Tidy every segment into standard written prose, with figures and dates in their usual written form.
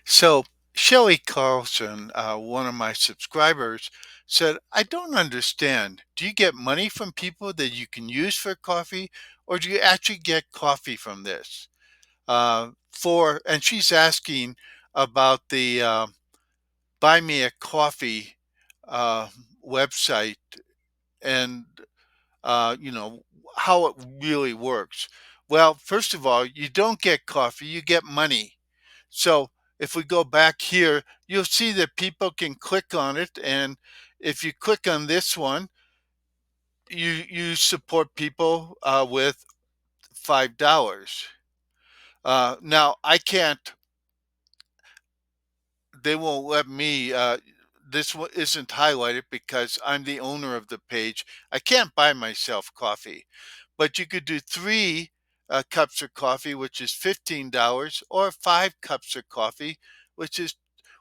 So Shelly Carlson, one of my subscribers, said, I don't understand. Do you get money from people that you can use for coffee, or do you actually get coffee from this? And she's asking about the Buy Me a Coffee uh, website and, you know, how it really works. Well, first of all, you don't get coffee, you get money. So if we go back here, you'll see that people can click on it. And if you click on this one, you support people with $5. Now I can't. They won't let me. This one isn't highlighted because I'm the owner of the page. I can't buy myself coffee, but you could do three cups of coffee, which is $15, or five cups of coffee, which is,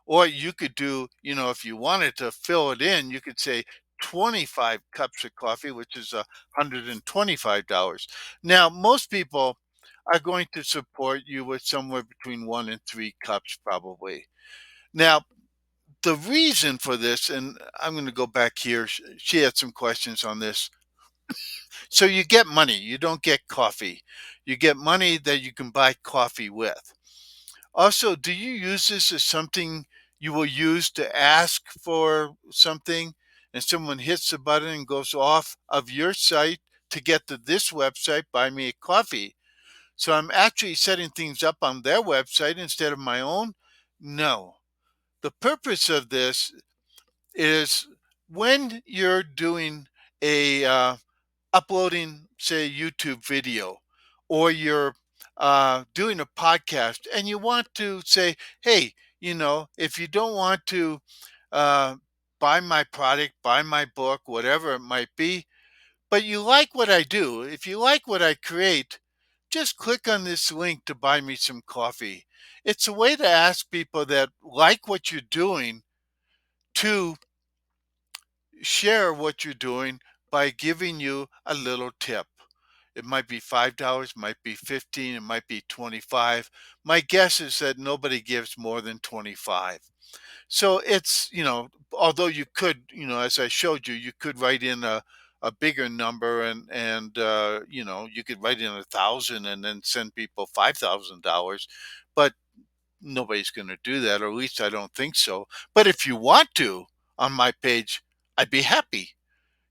or you could do, if you wanted to fill it in, you could say 25 cups of coffee, which is $125. Now, most people are going to support you with somewhere between 1 and 3 cups, probably. Now, the reason for this, and I'm going to go back here, she had some questions on this. So you get money, you don't get coffee. You get money that you can buy coffee with. Also, do you use this as something you will use to ask for something and someone hits the button and goes off of your site to get to this website, Buy Me a Coffee? So I'm actually setting things up on their website instead of my own? No. The purpose of this is when you're doing a uploading, say, a YouTube video, or you're doing a podcast, and you want to say, hey, if you don't want to uh, buy my product, buy my book, whatever it might be, but you like what I do, if you like what I create, just click on this link to buy me some coffee. It's a way to ask people that like what you're doing to share what you're doing by giving you a little tip. It might be $5, might be 15, it might be 25. My guess is that nobody gives more than 25. So it's, although you could, as I showed you, you could write in a bigger number and you could write in 1,000 and then send people $5,000, but nobody's going to do that, or at least I don't think so. But if you want to on my page, I'd be happy.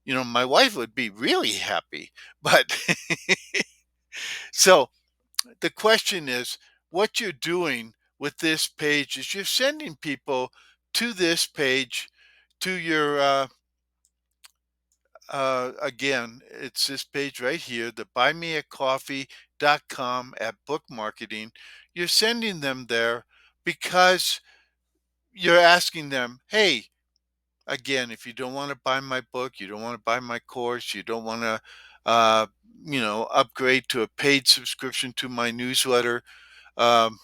My wife would be really happy. But so the question is, what you're doing with this page is you're sending people to this page, to your again, it's this page right here, the buymeacoffee.com at book marketing. You're sending them there because you're asking them, hey, again, if you don't want to buy my book, you don't want to buy my course, you don't want to uh, upgrade to a paid subscription to my newsletter, um,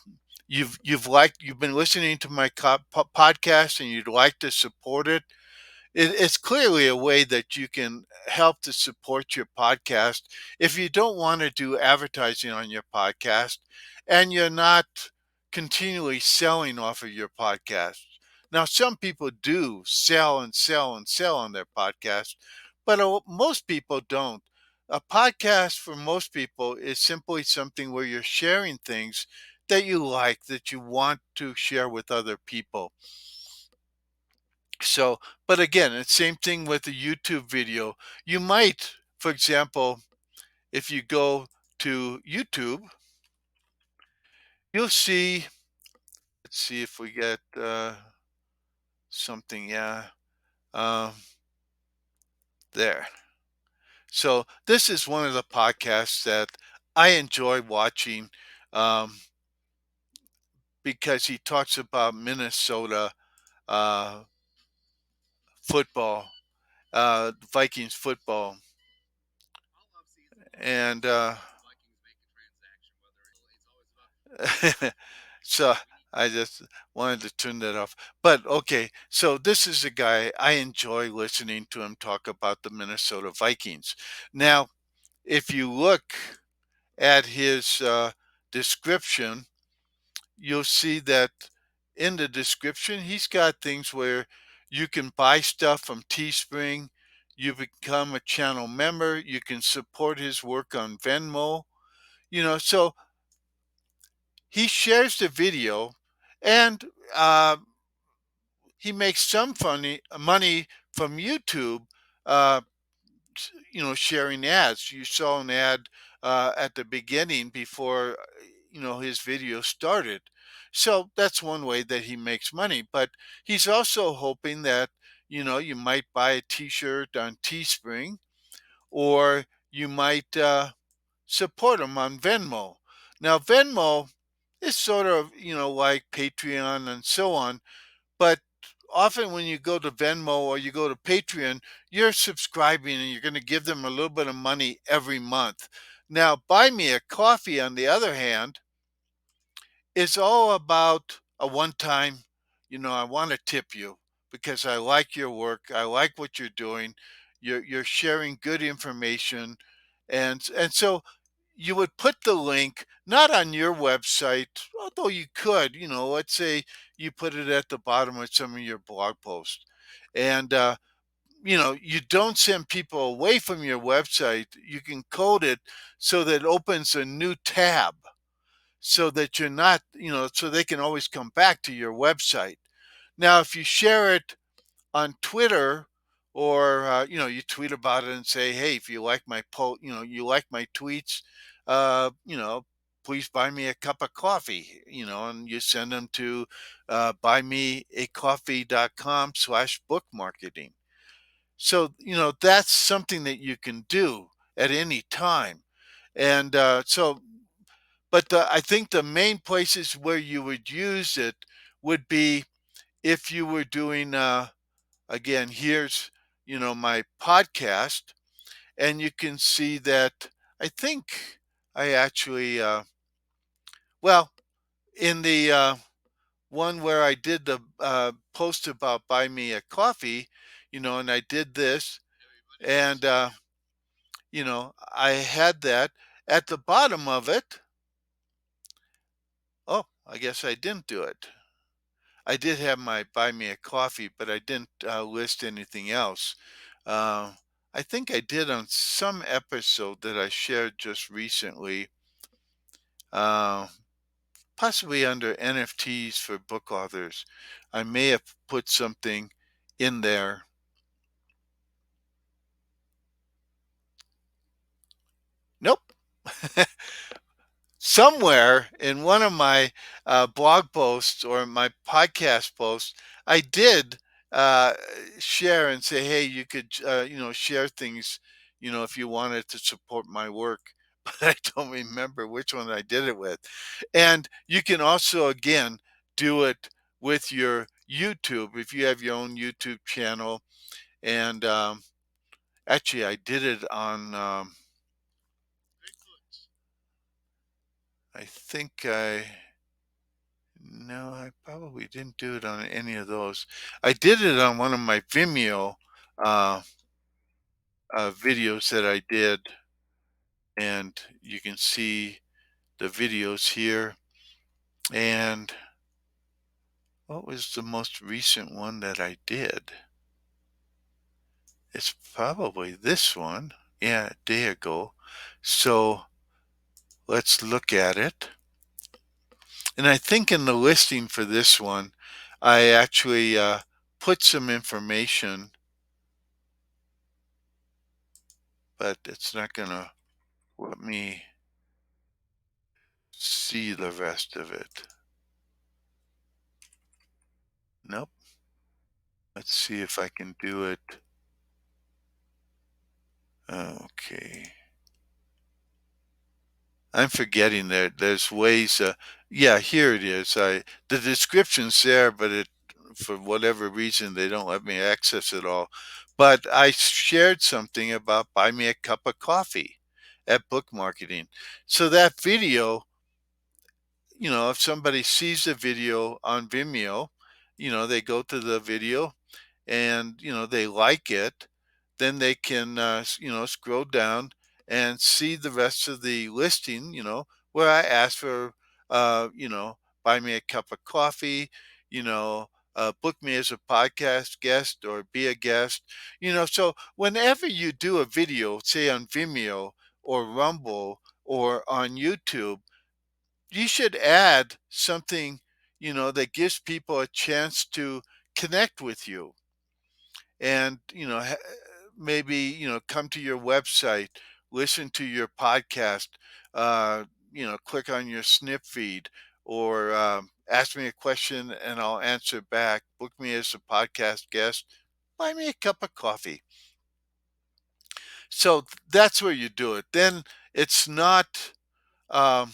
you've been listening to my podcast and you'd like to support it. It's clearly a way that you can help to support your podcast if you don't want to do advertising on your podcast and you're not continually selling off of your podcast. Now, some people do sell and sell and sell on their podcast, but most people don't. A podcast for most people is simply something where you're sharing things that you like, that you want to share with other people. So, but again, it's same thing with a YouTube video. You might, for example, if you go to YouTube, you'll see, let's see if we get something, yeah, um, there. So this is one of the podcasts that I enjoy watching um, because he talks about Minnesota uh, football, Vikings football, and so I just wanted to turn that off. But okay, so this is a guy I enjoy listening to him talk about the Minnesota Vikings. Now, if you look at his description, you'll see that in the description, he's got things where you can buy stuff from Teespring. You become a channel member. You can support his work on Venmo. So he shares the video, and uh, he makes some funny money from YouTube. Uh, sharing ads. You saw an ad at the beginning before his video started. So that's one way that he makes money. But he's also hoping that you might buy a T-shirt on Teespring, or you might support him on Venmo. Now Venmo is sort of like Patreon and so on, but often when you go to Venmo or you go to Patreon, you're subscribing and you're going to give them a little bit of money every month. Now, Buy Me a Coffee, on the other hand, is all about a one time, I want to tip you because I like your work. I like what you're doing. You're sharing good information. And so you would put the link not on your website, although you could, let's say you put it at the bottom of some of your blog posts. And, you don't send people away from your website. You can code it so that it opens a new tab so that you're not, so they can always come back to your website. Now, if you share it on Twitter, or you tweet about it and say, "Hey, if you like my you like my tweets, please buy me a cup of coffee," and you send them to buymeacoffee.com/book marketing. So that's something that you can do at any time, and I think the main places where you would use it would be if you were doing again, here's my podcast, and you can see that I think I actually well, in the one where I did the post about Buy Me a Coffee, and I did this, and I had that at the bottom of it. Oh, I guess I didn't do it. I did have my Buy Me a Coffee, but I didn't list anything else. Uh, I think I did on some episode that I shared just recently, uh, possibly under NFTs for book authors. I may have put something in there. Nope. Somewhere in one of my blog posts or my podcast posts, I did uh, share and say, "Hey, you could, share things, if you wanted to support my work." But I don't remember which one I did it with. And you can also, again, do it with your YouTube if you have your own YouTube channel. And actually, I did it on. I think I No, I probably didn't do it on any of those. I did it on one of my Vimeo uh, videos that I did, and you can see the videos here. And what was the most recent one that I did? It's probably this one. Yeah, a day ago. So let's look at it. And I think in the listing for this one, I actually put some information, but it's not going to let me see the rest of it. Nope. Let's see if I can do it. Okay. I'm forgetting that there's ways. Yeah, here it is. The description's there, but for whatever reason they don't let me access it all. But I shared something about Buy Me a Cup of Coffee at Book Marketing. So that video, if somebody sees the video on Vimeo, they go to the video and they like it, then they can scroll down and see the rest of the listing, where I ask for buy me a cup of coffee, book me as a podcast guest or be a guest. So whenever you do a video, say on Vimeo or Rumble or on YouTube, you should add something, that gives people a chance to connect with you and, maybe, come to your website, listen to your podcast, click on your snip feed or ask me a question and I'll answer back. Book me as a podcast guest. Buy me a cup of coffee. So that's where you do it. Then it's not um,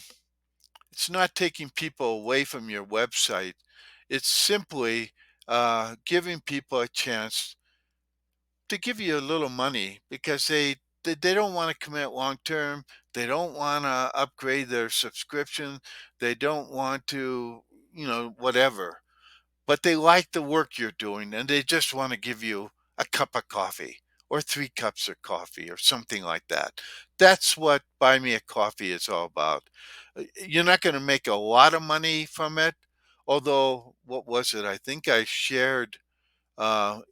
it's not taking people away from your website. It's simply giving people a chance to give you a little money because they don't want to commit long term. They don't want to upgrade their subscription. They don't want to, whatever. But they like the work you're doing and they just want to give you a cup of coffee or 3 cups of coffee or something like that. That's what Buy Me a Coffee is all about. You're not going to make a lot of money from it. Although, what was it? I think I shared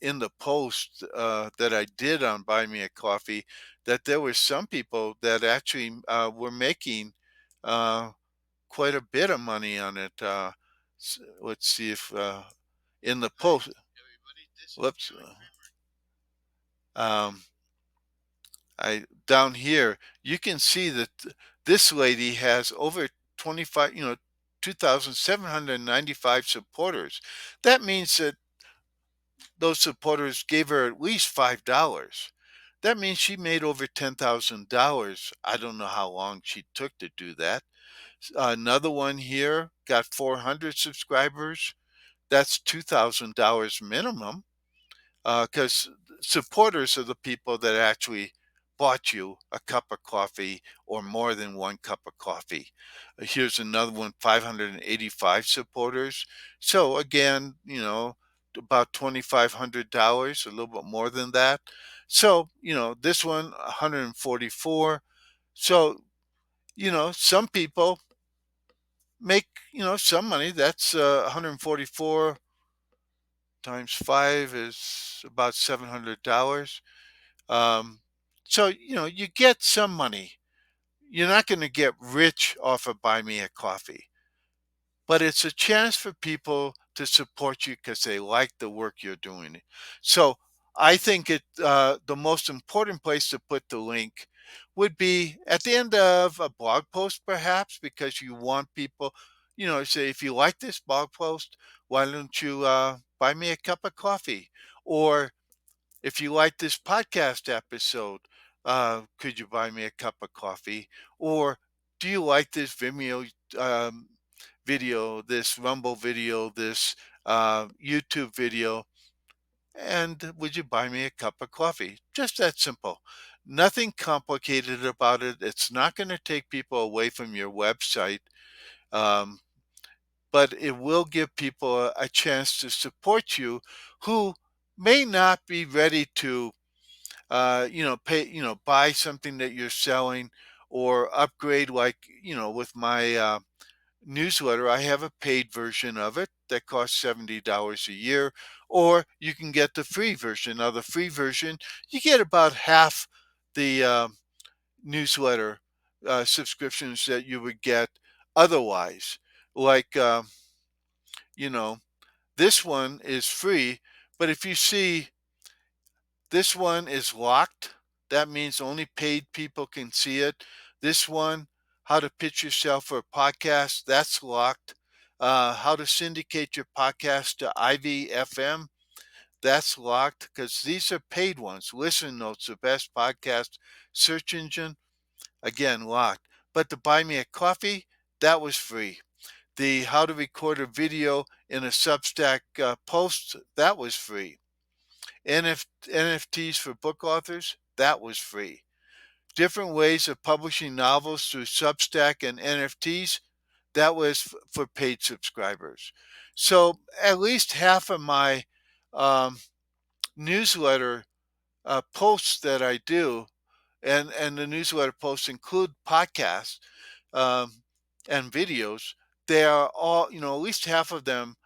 in the post that I did on Buy Me a Coffee that there were some people that actually were making uh, quite a bit of money on it. Let's see if in the post, whoops, um, I down here you can see that this lady has over 25, 2,795 supporters. That means that those supporters gave her at least $5. That means she made over $10,000. I don't know how long she took to do that. Another one here got 400 subscribers. That's $2,000 minimum because supporters are the people that actually bought you a cup of coffee or more than 1 cup of coffee. Here's another one, 585 supporters. So again, about $2,500, a little bit more than that. So, this one, 144. So, some people make, some money. That's 144 times 5 is about $700. Um, so, you get some money. You're not going to get rich off of Buy Me a Coffee, but it's a chance for people to support you because they like the work you're doing. So I think the most important place to put the link would be at the end of a blog post, perhaps, because you want people, say, if you like this blog post, why don't you buy me a cup of coffee? Or if you like this podcast episode, could you buy me a cup of coffee? Or do you like this Vimeo video, this Rumble video, this YouTube video? And would you buy me a cup of coffee? Just that simple. Nothing complicated about it. It's not going to take people away from your website, um, but it will give people a chance to support you who may not be ready to pay, buy something that you're selling or upgrade like, with my newsletter. I have a paid version of it that costs $70 a year, or you can get the free version. Now, the free version, you get about half the newsletter subscriptions that you would get otherwise. Like, you know, this one is free, but if you see this one is locked. That means only paid people can see it. This one, how to pitch yourself for a podcast, that's locked. How to syndicate your podcast to IVFM, that's locked because these are paid ones. Listen Notes, the best podcast search engine, again, locked. But to buy me a coffee, that was free. The how to record a video in a Substack post, that was free. NFTs for book authors, that was free. Different ways of publishing novels through Substack and NFTs, that was for paid subscribers. So at least half of my um, newsletter posts that I do, and the newsletter posts include podcasts um, and videos. They are all, at least half of them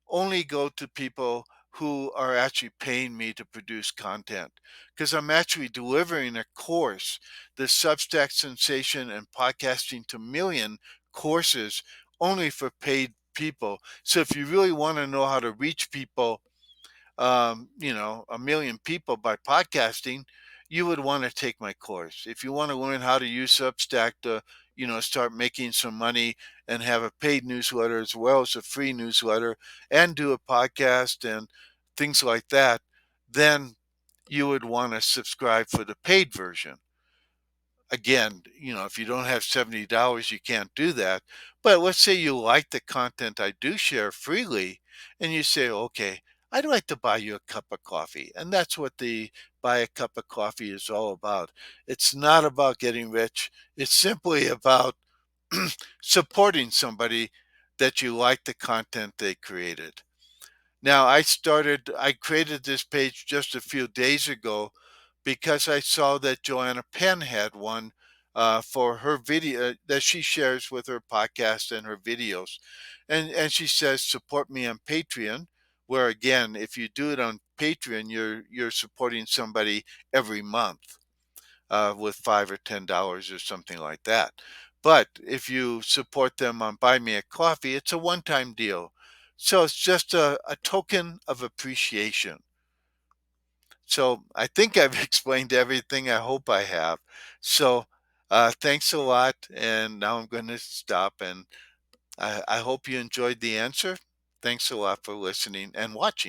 only go to people who are actually paying me to produce content because I'm actually delivering a course, the Substack Sensation and Podcasting to Million courses only for paid people. So if you really want to know how to reach people, a million people by podcasting, you would want to take my course. If you want to learn how to use Substack to, start making some money and have a paid newsletter as well as a free newsletter and do a podcast and things like that, then you would want to subscribe for the paid version. Again, if you don't have $70, you can't do that. But let's say you like the content I do share freely, and you say, okay, I'd like to buy you a cup of coffee. And that's what the buy a cup of coffee is all about. It's not about getting rich, it's simply about supporting somebody that you like the content they created. Now, I created this page just a few days ago because I saw that Joanna Penn had one for her video that she shares with her podcast and her videos. And she says, support me on Patreon, where again, if you do it on Patreon, you're supporting somebody every month with $5 or $10 or something like that. But if you support them on Buy Me a Coffee, it's a one-time deal. So it's just a token of appreciation. So I think I've explained everything. I hope I have. So thanks a lot. And now I'm going to stop. And I hope you enjoyed the answer. Thanks a lot for listening and watching.